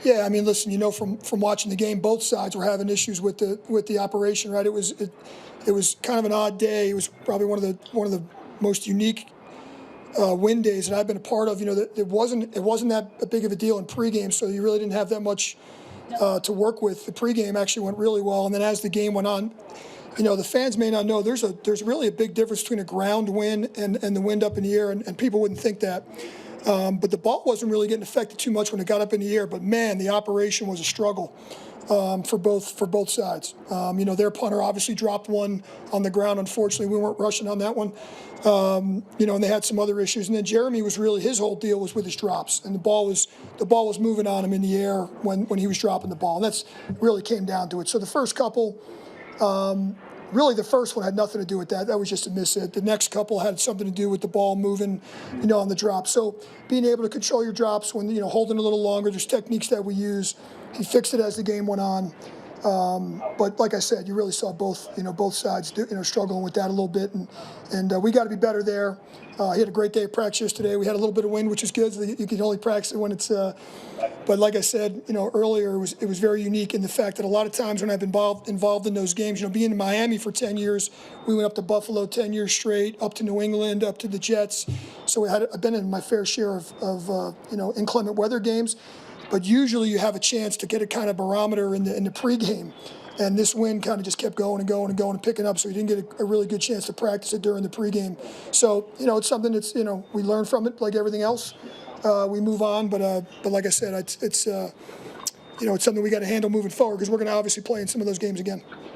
Yeah, I mean, listen, from watching the game, both sides were having issues with the operation, right? It was kind of an odd day. It was probably one of the most unique win days that I've been a part of. It wasn't that big of a deal in pregame, so you really didn't have that much to work with. The pregame actually went really well, and then as the game went on, the fans may not know there's really a big difference between a ground win and the wind up in the air, and people wouldn't think that. But the ball wasn't really getting affected too much when it got up in the air. But man, the operation was a struggle for both sides. Their punter obviously dropped one on the ground. Unfortunately, we weren't rushing on that one. And they had some other issues. And then Jeremy was really, his whole deal was with his drops, and the ball was moving on him in the air when he was dropping the ball, and that's really came down to it. So the first couple. Really, the first one had nothing to do with that. That was just a miss hit. The next couple had something to do with the ball moving, on the drop. So being able to control your drops when, holding a little longer, there's techniques that we use. He fixed it as the game went on. But like I said, you really saw both sides struggling with that a little bit, and we got to be better there. He had a great day of practice yesterday. We had a little bit of wind, which is good. So you can only practice it when it's. But like I said, earlier, it was very unique in the fact that a lot of times when I've been involved in those games, being in Miami for 10 years, we went up to Buffalo 10 years straight, up to New England, up to the Jets. So I've been in my fair share of inclement weather games. But usually you have a chance to get a kind of barometer in the pregame. And this wind kind of just kept going and going and going and picking up, so you didn't get a really good chance to practice it during the pregame. So, it's something that's, we learn from it like everything else. We move on, but like I said, it's something we got to handle moving forward because we're going to obviously play in some of those games again.